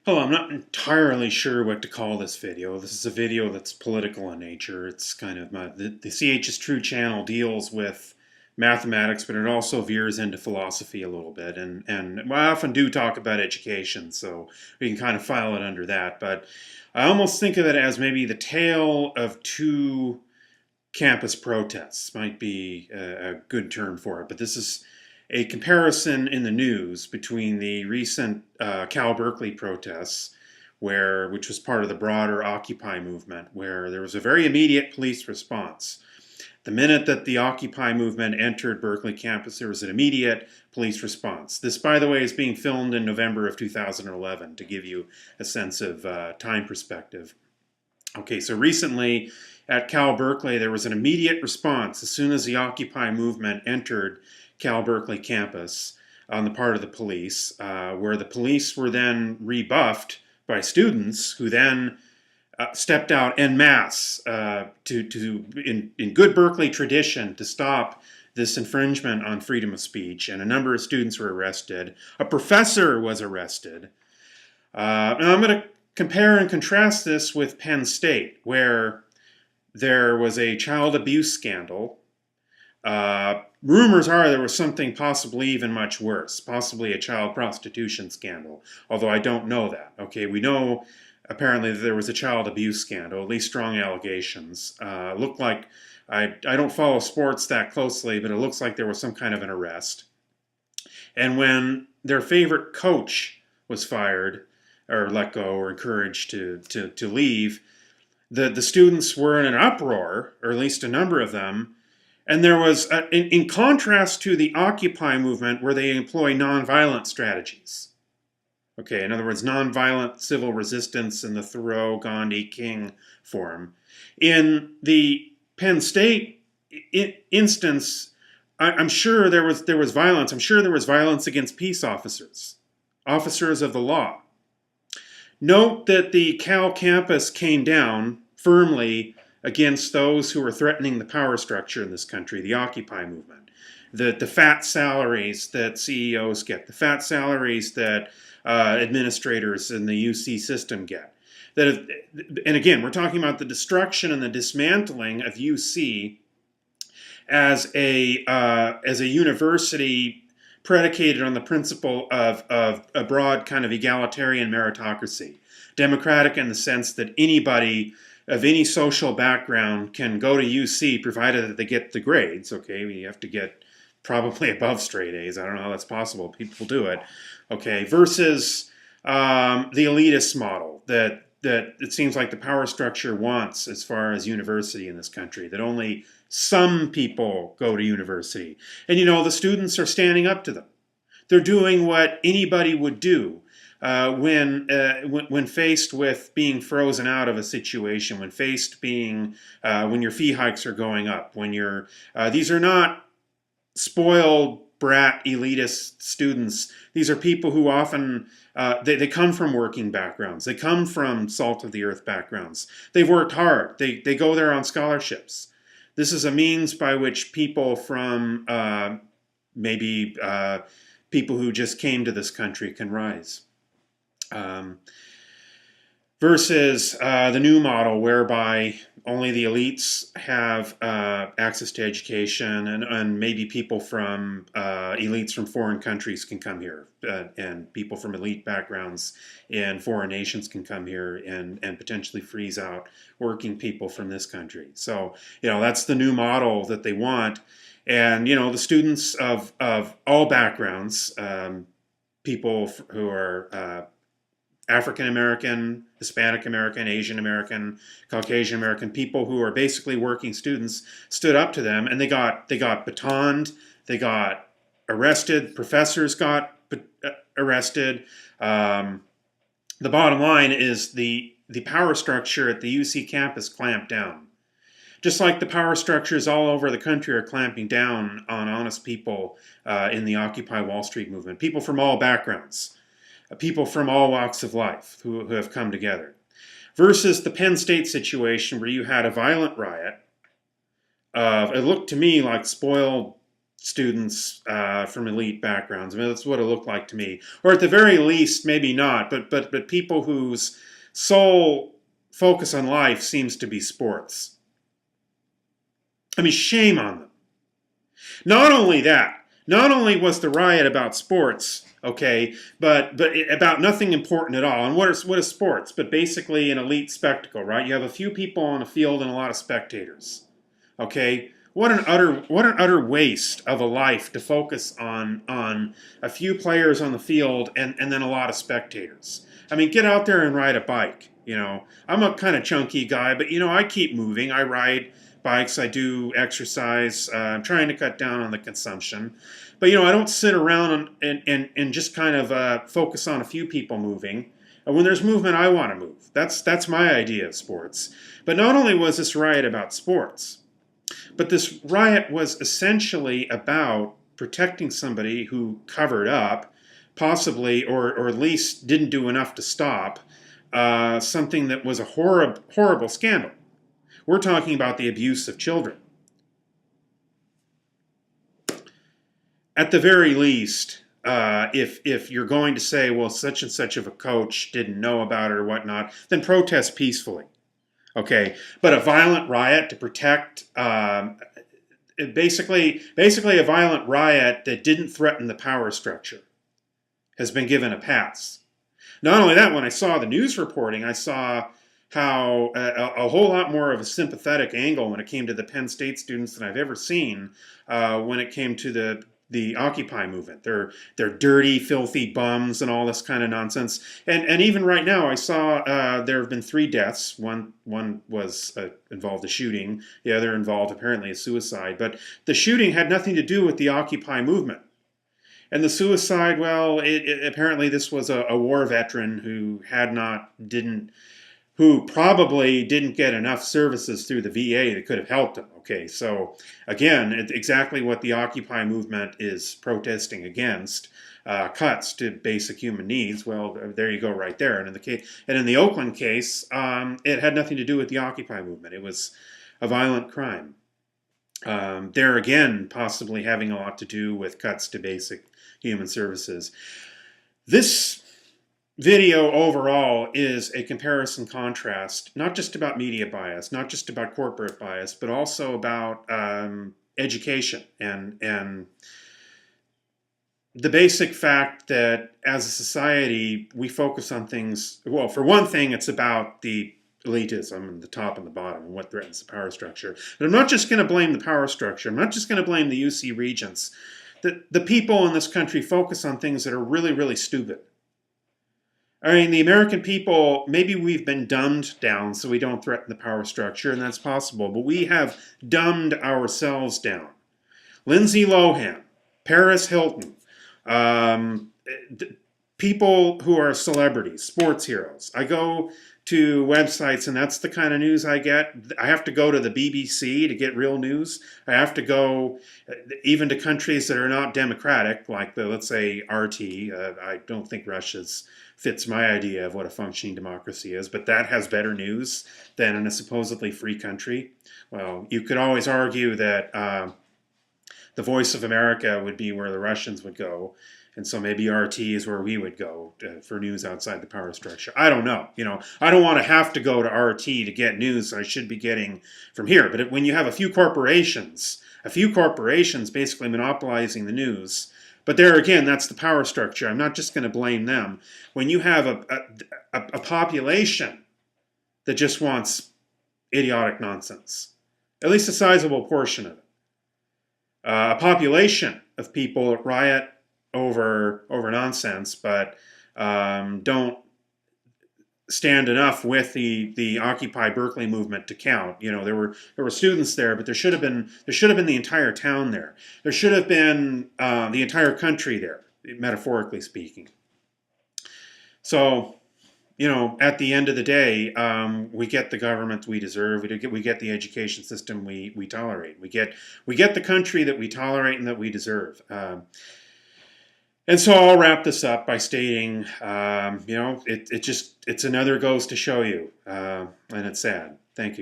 Hello, I'm not entirely sure what to call this video. This is a video that's political in nature. It's kind of the CHistrue channel deals with mathematics, but it also veers into philosophy a little bit. And I often do talk about education, so we can kind of file it under that. But I almost think of it as maybe the tale of two campus protests, might be a good term for it. But this is a comparison in the news between the recent Cal Berkeley protests, which was part of the broader Occupy movement, where there was a very immediate police response. The minute that the Occupy movement entered Berkeley campus, there was an immediate police response. This, by the way, is being filmed in November of 2011 to give you a sense of time perspective. Okay, so recently at Cal Berkeley, there was an immediate response as soon as the Occupy movement entered Cal Berkeley campus on the part of the police, where the police were then rebuffed by students who then stepped out en masse in good Berkeley tradition to stop this infringement on freedom of speech, and a number of students were arrested. A professor was arrested. And I'm going to compare and contrast this with Penn State, where there was a child abuse scandal. Rumors are there was something possibly even much worse, possibly a child prostitution scandal, although I don't know that. Okay, we know apparently that there was a child abuse scandal, at least strong allegations. Looked like, I don't follow sports that closely, but it looks like there was some kind of an arrest. And when their favorite coach was fired, or let go, or encouraged to leave, the students were in an uproar, or at least a number of them. And there was, in contrast to the Occupy movement, where they employ nonviolent strategies. Okay, in other words, nonviolent civil resistance in the Thoreau, Gandhi, King form. In the Penn State instance, I'm sure there was violence. I'm sure there was violence against peace officers, officers of the law. Note that the Cal campus came down firmly against those who were threatening the power structure in this country, the Occupy movement. The fat salaries that CEOs get, the fat salaries that administrators in the UC system get. And again, we're talking about the destruction and the dismantling of UC as a university predicated on the principle of a broad kind of egalitarian meritocracy. Democratic in the sense that anybody of any social background can go to UC provided that they get the grades. Okay, we have to get probably above straight A's. I don't know how that's possible. People do it. Okay, versus the elitist model that it seems like the power structure wants as far as university in this country, that only some people go to university. And you know, the students are standing up to them. They're doing what anybody would do when faced with being frozen out of a situation, when your fee hikes are going up, these are not spoiled brat elitist students. These are people who often they come from working backgrounds. They come from salt of the earth backgrounds. They've worked hard. They go there on scholarships. This is a means by which people from maybe people who just came to this country can rise. Versus the new model whereby only the elites have access to education, and maybe people from elites from foreign countries can come here, and people from elite backgrounds in foreign nations can come here and potentially freeze out working people from this country. So, you know, that's the new model that they want. And, you know, the students of all backgrounds, people who are African American, Hispanic American, Asian American, Caucasian American, people who are basically working students, stood up to them, and they got batoned, they got arrested, professors got arrested. The bottom line is the power structure at the UC campus clamped down. Just like the power structures all over the country are clamping down on honest people in the Occupy Wall Street movement, people from all backgrounds. People from all walks of life who have come together. Versus the Penn State situation where you had a violent riot. It looked to me like spoiled students from elite backgrounds. I mean, that's what it looked like to me. Or at the very least, maybe not, but people whose sole focus on life seems to be sports. I mean, shame on them. Not only that, not only was the riot about sports, okay, but about nothing important at all. And what is sports? But basically an elite spectacle, right? You have a few people on the field and a lot of spectators. Okay? What an utter waste of a life to focus on a few players on the field and then a lot of spectators. I mean, get out there and ride a bike. I'm a kind of chunky guy, but I keep moving. I ride bikes. I do exercise. I'm trying to cut down on the consumption. But I don't sit around and just kind of focus on a few people moving. And when there's movement, I want to move. That's my idea of sports. But not only was this riot about sports, but this riot was essentially about protecting somebody who covered up, possibly, or at least didn't do enough to stop something that was a horrible scandal. We're talking about the abuse of children. At the very least, if you're going to say, well, such and such of a coach didn't know about it or whatnot, then protest peacefully. Okay, but a violent riot to protect, basically a violent riot that didn't threaten the power structure has been given a pass. Not only that, when I saw the news reporting, I saw how a whole lot more of a sympathetic angle when it came to the Penn State students than I've ever seen when it came to the Occupy movement. They're dirty, filthy bums and all this kind of nonsense. And even right now, I saw there have been 3 deaths. One was involved a shooting. The other involved apparently a suicide. But the shooting had nothing to do with the Occupy movement. And the suicide, well, apparently this was a war veteran who probably didn't get enough services through the VA that could have helped him. Okay, so again, exactly what the Occupy movement is protesting against, cuts to basic human needs. Well, there you go, right there. And in the Oakland case, it had nothing to do with the Occupy movement. It was a violent crime. There again, possibly having a lot to do with cuts to basic human services. This video overall is a comparison contrast, not just about media bias, not just about corporate bias, but also about education and the basic fact that as a society we focus on things. Well, for one thing, it's about the elitism and the top and the bottom and what threatens the power structure. But I'm not just going to blame the power structure. I'm not just going to blame the UC regents. The people in this country focus on things that are really, really stupid. I mean, the American people, maybe we've been dumbed down so we don't threaten the power structure, and that's possible, but we have dumbed ourselves down. Lindsay Lohan, Paris Hilton, people who are celebrities, sports heroes. I go to websites and that's the kind of news I get. I have to go to the BBC to get real news. I have to go even to countries that are not democratic, like let's say RT. I don't think Russia's fits my idea of what a functioning democracy is, but that has better news than in a supposedly free country. Well, you could always argue that the Voice of America would be where the Russians would go, and so maybe RT is where we would go for news outside the power structure. I don't know. I don't want to have to go to RT to get news I should be getting from here. But when you have a few corporations basically monopolizing the news, but there again, that's the power structure. I'm not just going to blame them. When you have a population that just wants idiotic nonsense, at least a sizable portion of it, a population of people that riot over nonsense, but don't stand enough with the Occupy Berkeley movement to count. There were students there, but there should have been the entire town there. There should have been the entire country there, metaphorically speaking. So, at the end of the day, we get the government we deserve. We get the education system we tolerate. We get the country that we tolerate and that we deserve. And so I'll wrap this up by stating, it's another goes to show you, and it's sad. Thank you.